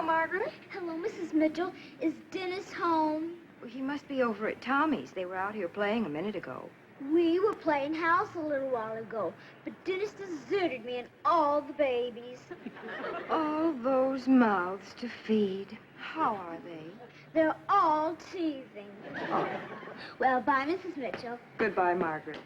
Margaret. Hello, Mrs. Mitchell. Is Dennis home? Well, he must be over at Tommy's. They were out here playing a minute ago. We were playing house a little while ago, but Dennis deserted me and all the babies. All those mouths to feed. How are they? They're all teething. Oh. Well, bye, Mrs. Mitchell. Goodbye, Margaret.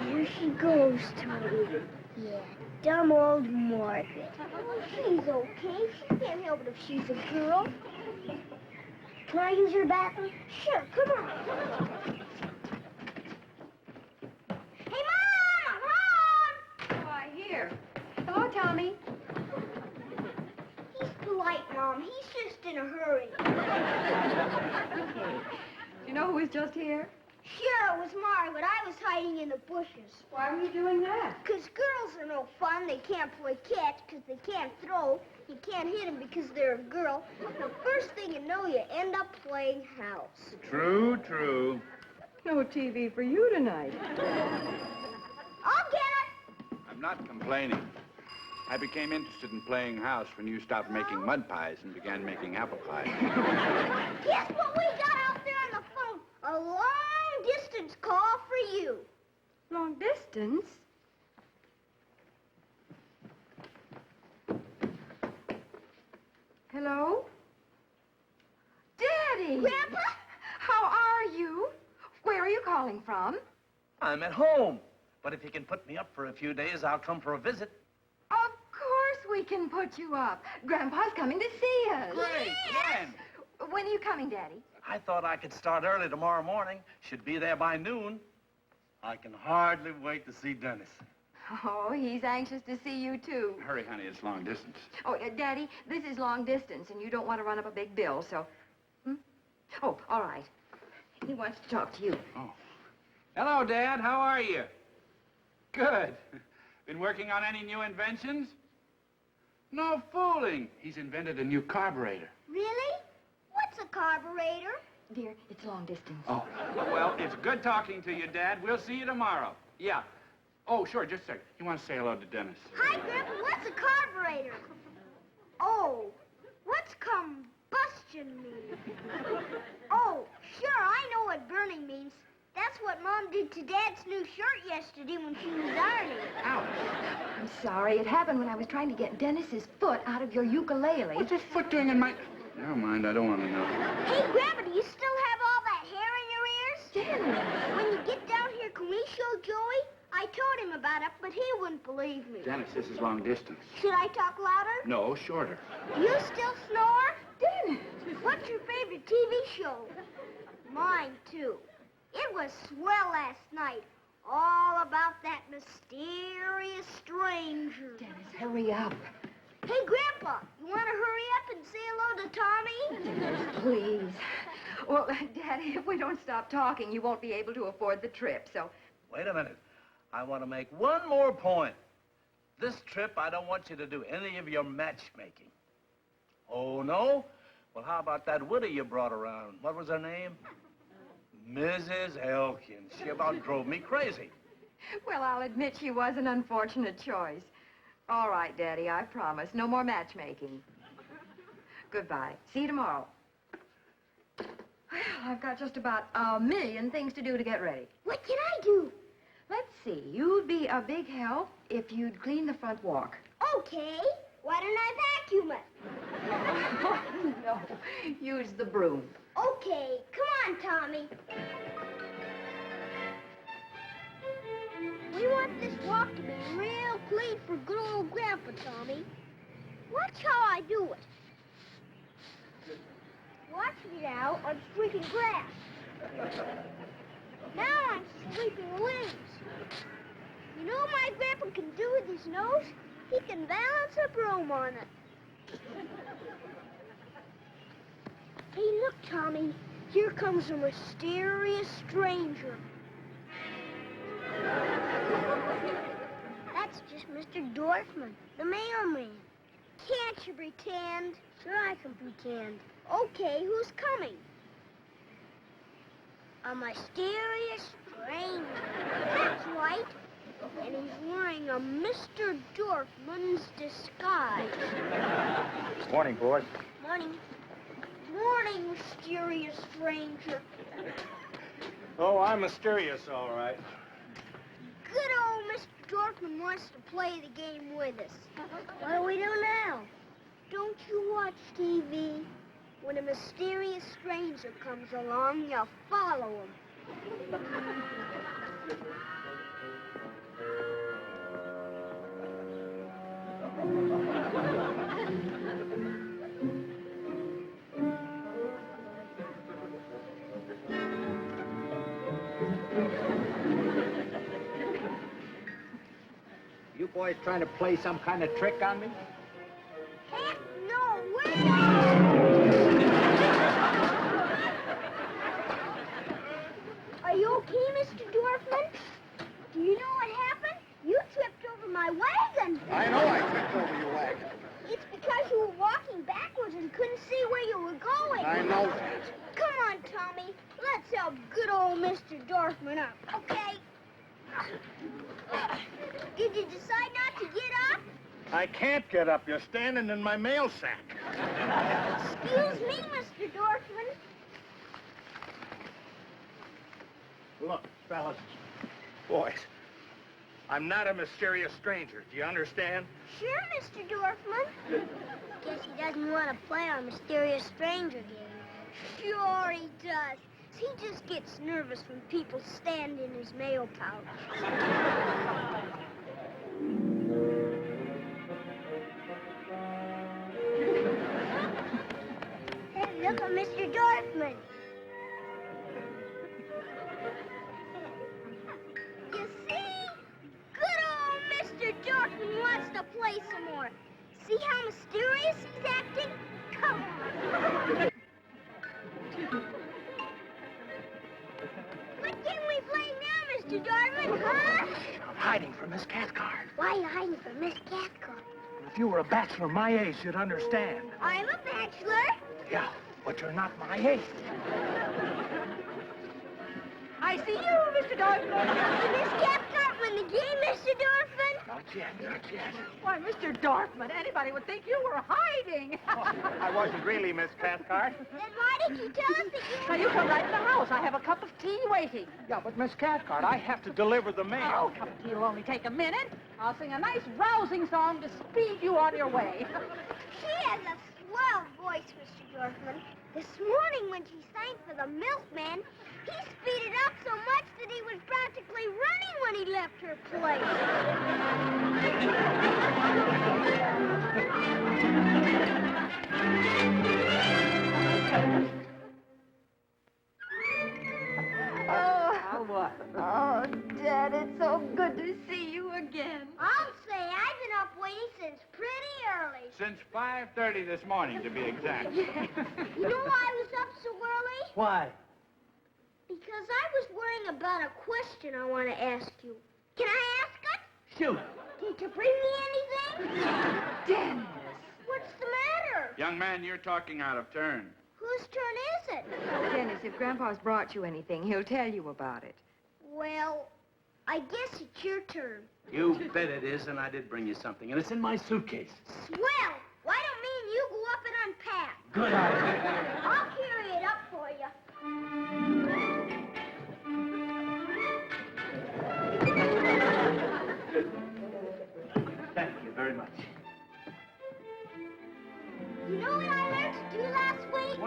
Here she goes, Tony. Yeah, dumb old Margaret. Oh, she's okay. She can't help it if she's a girl. Can I use your bathroom? Sure, come on. Hey, Mom! I'm home! Why, here. Hello, Tommy. He's polite, Mom. He's just in a hurry. Hey, do you know who was just here? Sure, it was Margaret. I was hiding in the bushes. Why were you doing that? Because girls are no fun. They can't play catch because they can't throw. You can't hit them because they're a girl. The first thing you know, you end up playing house. True, true. No TV for you tonight. I'll get it. I'm not complaining. I became interested in playing house when you stopped making mud pies and began making apple pies. Guess what we got out there on the phone? A long-distance call for you. Long distance? Hello? Daddy! Grandpa? How are you? Where are you calling from? I'm at home. But if you can put me up for a few days, I'll come for a visit. Of course we can put you up. Grandpa's coming to see us. Great. When are you coming, Daddy? I thought I could start early tomorrow morning. Should be there by noon. I can hardly wait to see Dennis. Oh, he's anxious to see you, too. Hurry, honey, it's long distance. Oh, Daddy, this is long distance, and you don't want to run up a big bill, so... Oh, all right. He wants to talk to you. Oh. Hello, Dad. How are you? Good. Been working on any new inventions? No fooling. He's invented a new carburetor. Really? What's a carburetor? Dear, it's long distance. Oh. Well, it's good talking to you, Dad. We'll see you tomorrow. Yeah. Oh, sure, just a second. You want to say hello to Dennis? Hi, Grandpa. What's a carburetor? Oh, what's combustion mean? Oh, sure, I know what burning means. That's what Mom did to Dad's new shirt yesterday when she was ironing. Ouch. I'm sorry. It happened when I was trying to get Dennis's foot out of your ukulele. What's his foot doing in my... Never mind, I don't want to know. Hey, Grandpa, do you still have all that hair in your ears? Dennis! When you get down here, can we show Joey? I told him about it, but he wouldn't believe me. Dennis, this is long distance. Should I talk louder? No, shorter. You still snore? Dennis! What's your favorite TV show? Mine, too. It was swell last night. All about that mysterious stranger. Dennis, hurry up. Hey, Grandpa, you want to hurry up and say hello to Tommy? Dennis, please. Well, Daddy, if we don't stop talking, you won't be able to afford the trip, so... Wait a minute. I want to make one more point. This trip, I don't want you to do any of your matchmaking. Oh, no? Well, how about that widow you brought around? What was her name? Mrs. Elkins. She about drove me crazy. Well, I'll admit she was an unfortunate choice. All right, Daddy, I promise. No more matchmaking. Goodbye. See you tomorrow. Well, I've got just about a million things to do to get ready. What can I do? Let's see. You'd be a big help if you'd clean the front walk. Oh, Okay. Why don't I vacuum it? No, use the broom. Okay. Come on, Tommy. We want this walk to be real clean for good old Grandpa, Tommy. Watch how I do it. Watch me now. I'm sweeping grass. Now I'm sweeping leaves. You know what my grandpa can do with his nose? He can balance a broom on it. Hey, look, Tommy. Here comes a mysterious stranger. That's just Mr. Dorfman, the mailman. Can't you pretend? Sure I can pretend. Okay, who's coming? A mysterious stranger. That's right. And he's wearing a Mr. Dorfman's disguise. Morning, boys. Morning. Morning, mysterious stranger. Oh, I'm mysterious, all right. Good old Mr. Dorfman wants to play the game with us. What do we do now? Don't you watch TV? When a mysterious stranger comes along, you follow him. You boys trying to play some kind of trick on me? Heck no, we're Are you okay, Mr. Dorfman? Do you know what happened? You tripped over my wagon. I know I tripped over your wagon. It's because you were walking backwards and couldn't see where you were going. I know that. Come on, Tommy. Let's help good old Mr. Dorfman up, okay? Did you decide not to get up? I can't get up. You're standing in my mail sack. Excuse me, Mr. Dorfman. Look, fellas, boys, I'm not a mysterious stranger. Do you understand? Sure, Mr. Dorfman. Guess he doesn't want to play our mysterious stranger game. Sure he does. He just gets nervous when people stand in his mail pouch. Hey, look at Mr. Dorfman. You see? Good old Mr. Dorfman wants to play some more. See how mysterious he's acting? Come on. What can we play now, Mr. Dorfman, huh? I'm hiding from Miss Cathcart. Why are you hiding from Miss Cathcart? If you were a bachelor my age, you'd understand. I'm a bachelor. Yeah, but you're not my age. I see you, Mr. Dorfman. Miss Cathcart win the game, Mr. Dorfman. Not yet, not yet. Why, Mr. Dorfman, anybody would think you were hiding. I wasn't really, Miss Cathcart. Then why did you tell us that you Now, you come right in the house. I have a cup of tea waiting. Yeah, but Miss Cathcart, I have to deliver the mail. Oh, cup of tea will only take a minute. I'll sing a nice rousing song to speed you on your way. She has a swell voice, Mr. Dorfman. This morning when she sang for the milkman, he speeded up so much that he was practically running when he left her place. Oh, what? Oh, Dad, it's so good to see you again. I'll say I've been up waiting since pretty early. Since 5:30 this morning, to be exact. You know why I was up so early? Why? Because I was worrying about a question I want to ask you. Can I ask it? Shoot. Did you bring me anything? Dennis. What's the matter? Young man, you're talking out of turn. Whose turn is it? Dennis, if Grandpa's brought you anything, he'll tell you about it. Well, I guess it's your turn. You bet it is, and I did bring you something, and it's in my suitcase. Swell! Why don't me and you go up and unpack? Good idea. I'll carry it up for you. Thank you very much.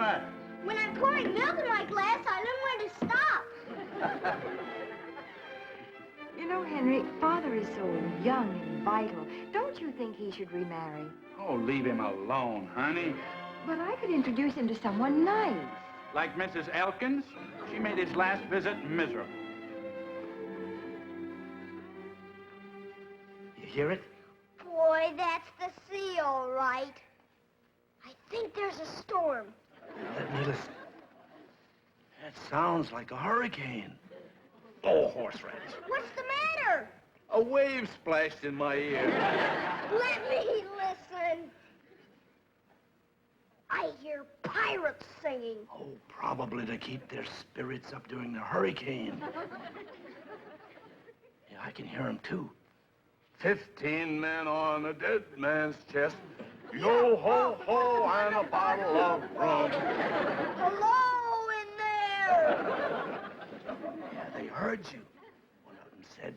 that? When I'm pouring milk in my glass, I learn when to stop. You know, Henry, Father is so young and vital. Don't you think he should remarry? Oh, leave him alone, honey. But I could introduce him to someone nice. Like Mrs. Elkins, she made his last visit miserable. You hear it? Boy, that's the sea, all right. I think there's a storm. Let me listen. That sounds like a hurricane. Oh, horseradish. What's the matter? A wave splashed in my ear. Let me listen. I hear pirates singing. Oh, probably to keep their spirits up during the hurricane. Yeah, I can hear them, too. 15 men on a dead man's chest. Yo ho ho and a bottle of rum. Hello in there. Yeah, they heard you. One of them said,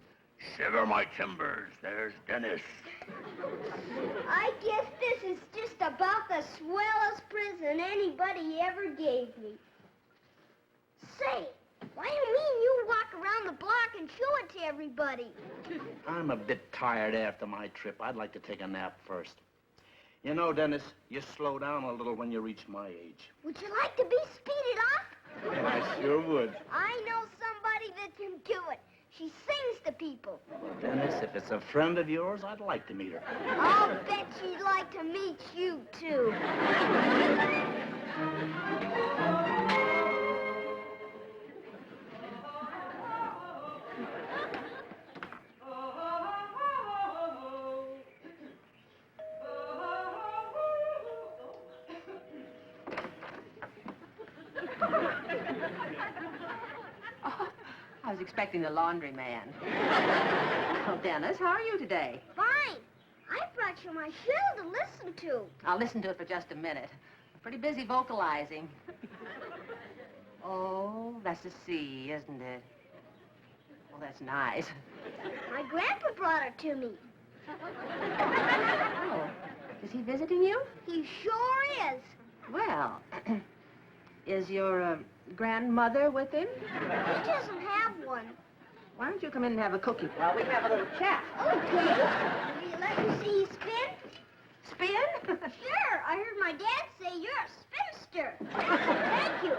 "Shiver my timbers, there's Dennis." I guess this is just about the swellest present anybody ever gave me. Say, why do you mean you walk around the block and show it to everybody? I'm a bit tired after my trip. I'd like to take a nap first. You know, Dennis, you slow down a little when you reach my age. Would you like to be speeded up? I sure would. I know somebody that can do it. She sings to people. Dennis, if it's a friend of yours, I'd like to meet her. I'll bet she'd like to meet you, too. I was expecting the laundryman. Well, Dennis, how are you today? Fine. I brought you my show to listen to. I'll listen to it for just a minute. I'm pretty busy vocalizing. Oh, that's the sea, isn't it? Oh, that's nice. My grandpa brought it to me. Oh, is he visiting you? He sure is. Well, is your grandmother with him? He doesn't have one. Why don't you come in and have a cookie while we have a little chat? Okay. Will you let me see you spin? Spin? Sure. I heard my dad say you're a spinster. Thank you.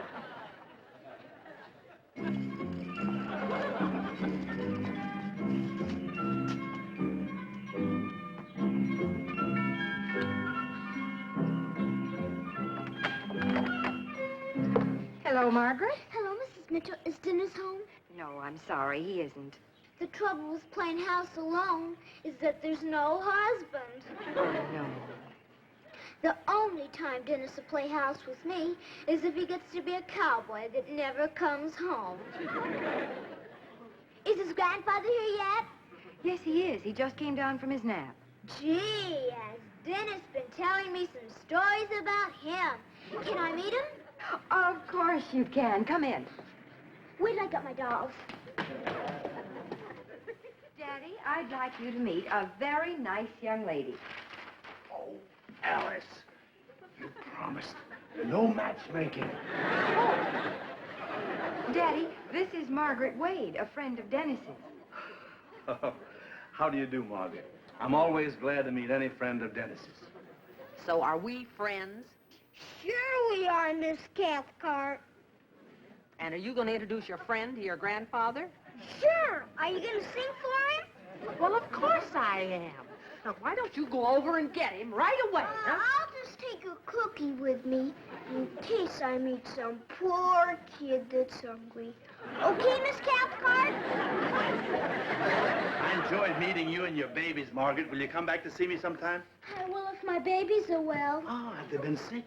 Hello, Margaret. Hello, Mrs. Mitchell. Is Dennis home? No, I'm sorry, he isn't. The trouble with playing house alone is that there's no husband. Oh, no. The only time Dennis will play house with me is if he gets to be a cowboy that never comes home. Is his grandfather here yet? Yes, he is. He just came down from his nap. Gee, has Dennis been telling me some stories about him. Can I meet him? Of course you can. Come in. Wait till I get my dolls. Daddy, I'd like you to meet a very nice young lady. Oh, Alice, you promised no matchmaking. Daddy, this is Margaret Wade, a friend of Dennis's. How do you do, Margaret? I'm always glad to meet any friend of Dennis's. So are we friends? Sure we are, Miss Cathcart. And are you going to introduce your friend to your grandfather? Sure. Are you going to sing for him? Well, of course I am. Now, why don't you go over and get him right away, huh? I'll just take a cookie with me in case I meet some poor kid that's hungry. Okay, Miss Cathcart? I enjoyed meeting you and your babies, Margaret. Will you come back to see me sometime? Well, if my babies are well. Oh, have they been sick?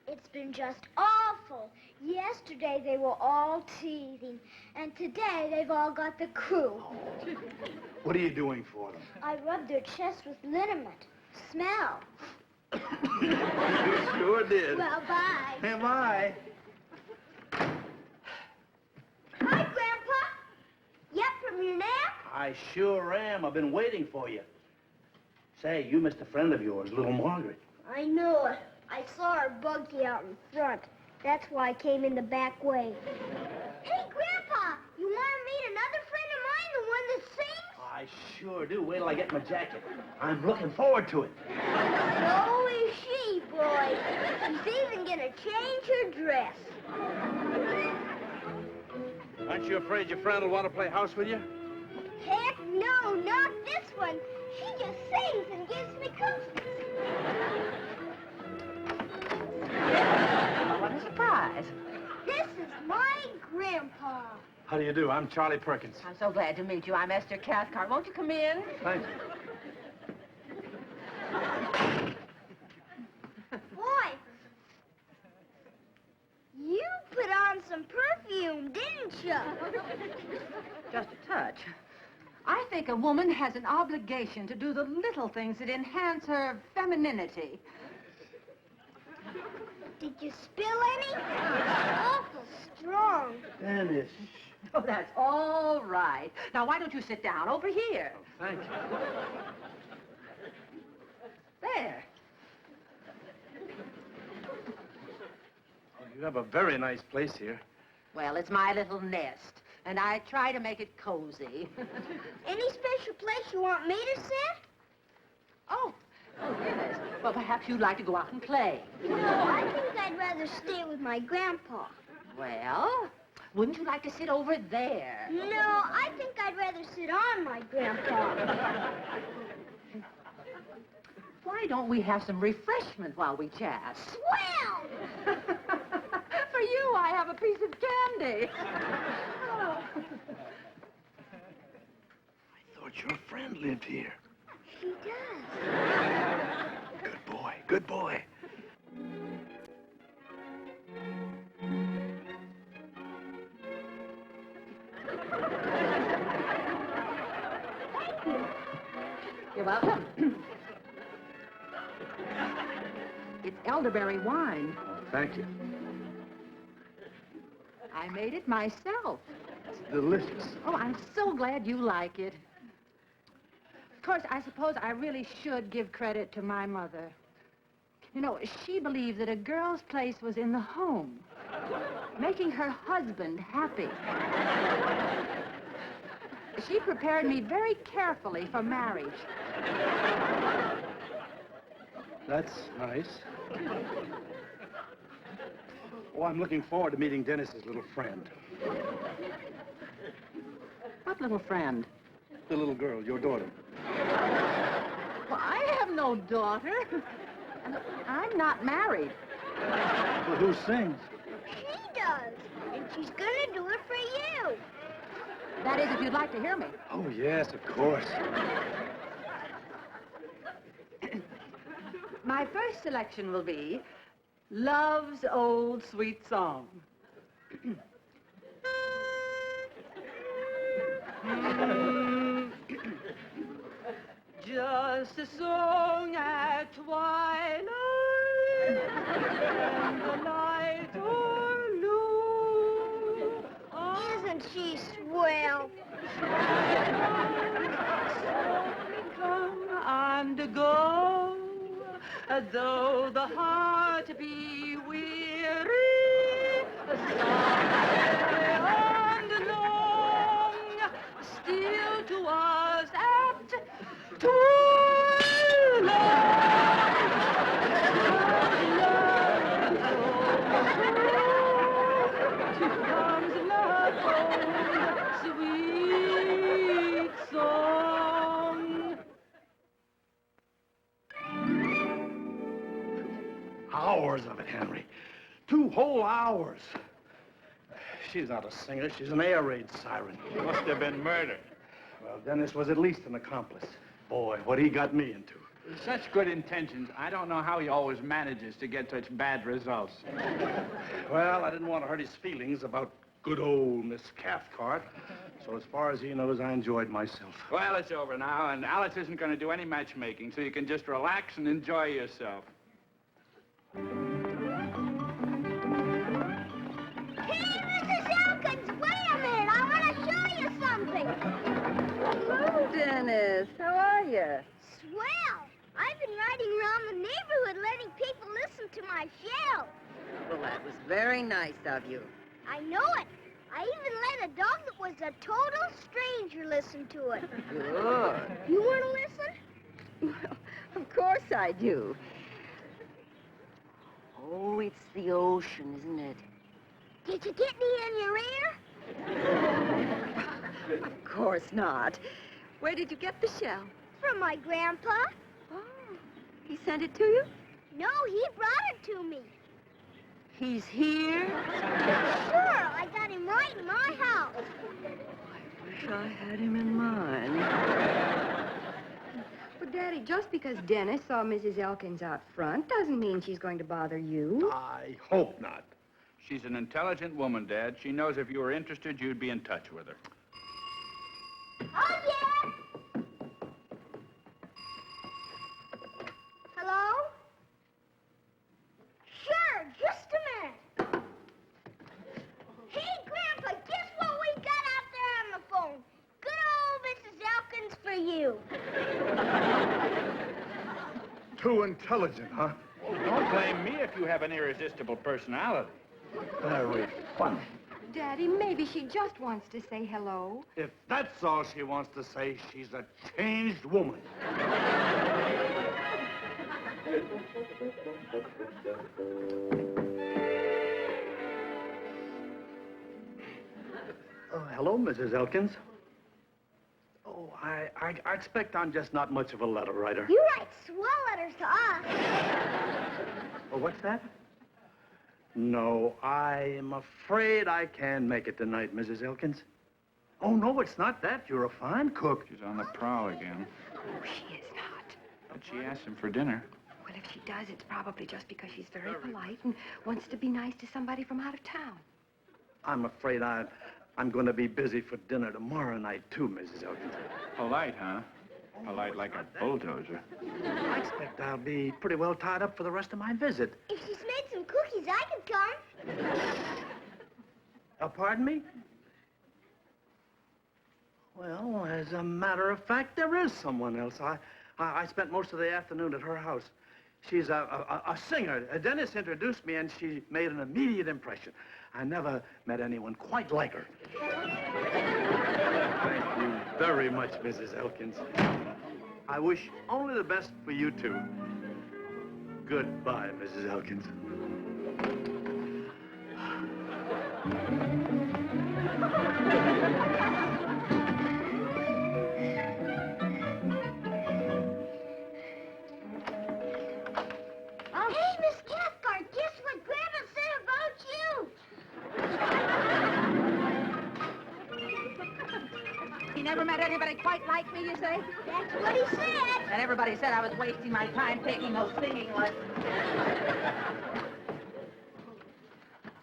It's been just awful. Yesterday they were all teething, and today they've all got the croup. What are you doing for them? I rubbed their chest with liniment. Smell. You sure did. Well, bye. Am I? Hi, Grandpa. You up from your nap? I sure am. I've been waiting for you. Say, you missed a friend of yours, little Margaret. I know it. I saw her buggy out in front. That's why I came in the back way. Hey, Grandpa, you want to meet another friend of mine, the one that sings? I sure do. Wait till I get my jacket. I'm looking forward to it. So is she, boy. She's even gonna change her dress. Aren't you afraid your friend will want to play house with you? Heck no, not this one. She just sings and gives me cookies. What a surprise. This is my grandpa. How do you do? I'm Charlie Perkins. I'm so glad to meet you. I'm Esther Cathcart. Won't you come in? Thank you. Boy, you put on some perfume, didn't you? Just a touch. I think a woman has an obligation to do the little things that enhance her femininity. Did you spill any? Awful strong. Dennis. Oh, that's all right. Now, why don't you sit down over here? Thank you. There. You have a very nice place here. Well, it's my little nest, and I try to make it cozy. Any special place you want me to sit? Oh, goodness. Well, perhaps you'd like to go out and play. No, I think I'd rather stay with my grandpa. Well, wouldn't you like to sit over there? No, I think I'd rather sit on my grandpa. Why don't we have some refreshment while we chat? Swell! For you, I have a piece of candy. I thought your friend lived here. She does. Good boy, good boy. You're welcome. It's elderberry wine. Thank you. I made it myself. It's delicious. Oh, I'm so glad you like it. Of course, I suppose I really should give credit to my mother. You know, she believed that a girl's place was in the home, making her husband happy. She prepared me very carefully for marriage. That's nice. Oh, I'm looking forward to meeting Dennis's little friend. What little friend? The little girl, your daughter. Well, I have no daughter. And I'm not married. Well, who sings? She does. And she's gonna do it for you. That is, if you'd like to hear me. Oh, yes, of course. My first selection will be Love's Old Sweet Song. Just a song at twilight, when the light o'erloom. Isn't she swell? Come and go, though the heart be weary, someday and long, still to us apt to comes love's own sweet song. Hours of it, Henry. 2 whole hours. She's not a singer. She's an air raid siren. Must have been murder. Well, Dennis was at least an accomplice. Boy, what he got me into. With such good intentions, I don't know how he always manages to get such bad results. Well, I didn't want to hurt his feelings about good old Miss Cathcart. So as far as he knows, I enjoyed myself. Well, it's over now, and Alice isn't going to do any matchmaking, so you can just relax and enjoy yourself. Hey, Mrs. Elkins, wait a minute. I want to show you something. Hello, Dennis. How are you? Swell. I've been riding around the neighborhood letting people listen to my show. Well, that was very nice of you. I know it. I even let a dog that was a total stranger listen to it. Good. You want to listen? Well, of course I do. Oh, it's the ocean, isn't it? Did you get me in your ear? Of course not. Where did you get the shell? From my grandpa. Oh, he sent it to you? No, he brought it to me. He's here? Sure, I got him right in my house. I wish I had him in mine. But, Daddy, just because Dennis saw Mrs. Elkins out front doesn't mean she's going to bother you. I hope not. She's an intelligent woman, Dad. She knows if you were interested, you'd be in touch with her. Oh, yeah. Hello? Sure, just a minute. Hey, Grandpa, guess what we got out there on the phone? Good old Mrs. Elkins for you. Too intelligent, huh? Well, don't blame me if you have an irresistible personality. Very funny. Daddy, maybe she just wants to say hello. If that's all she wants to say, she's a changed woman. Hello, Mrs. Elkins. Oh, I expect I'm just not much of a letter writer. You write swell letters to us. Oh, what's that? No, I am afraid I can't make it tonight, Mrs. Elkins. Oh, no, it's not that. You're a fine cook. She's on the prowl again. Oh, she is not. But she asked him for dinner. Well, if she does, it's probably just because she's very polite and wants to be nice to somebody from out of town. I'm afraid I'm going to be busy for dinner tomorrow night, too, Mrs. Elkins. Polite, huh? Polite like a bulldozer. I expect I'll be pretty well tied up for the rest of my visit. If she's made some cookies, I could come. Pardon me? Well, as a matter of fact, there is someone else. I spent most of the afternoon at her house. She's a singer. Dennis introduced me, and she made an immediate impression. I never met anyone quite like her. Thank you very much, Mrs. Elkins. I wish only the best for you two. Goodbye, Mrs. Elkins. Hey, Miss Cathcart, guess what Grandpa said about you? He never met anybody quite like me, you say? That's what he said. And everybody said I was wasting my time taking those singing lessons.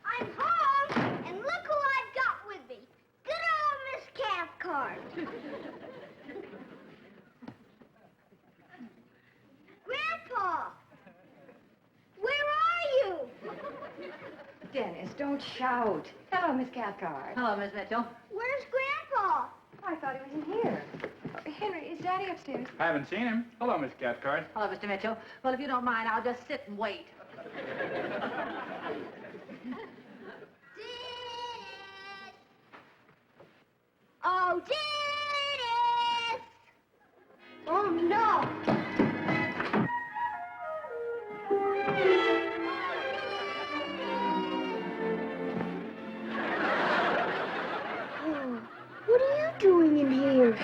I'm home, and look who I've got with me. Good old Miss Cathcart. Grandpa, where are you? Dennis, don't shout. Hello, Miss Cathcart. Hello, Miss Mitchell. Where's Grandpa? Oh, I thought he was in here. Henry, is Daddy upstairs? I haven't seen him. Hello, Miss Cathcart. Hello, Mr. Mitchell. Well, if you don't mind, I'll just sit and wait. Oh, Dennis! Oh, no! Oh, what are you doing in here?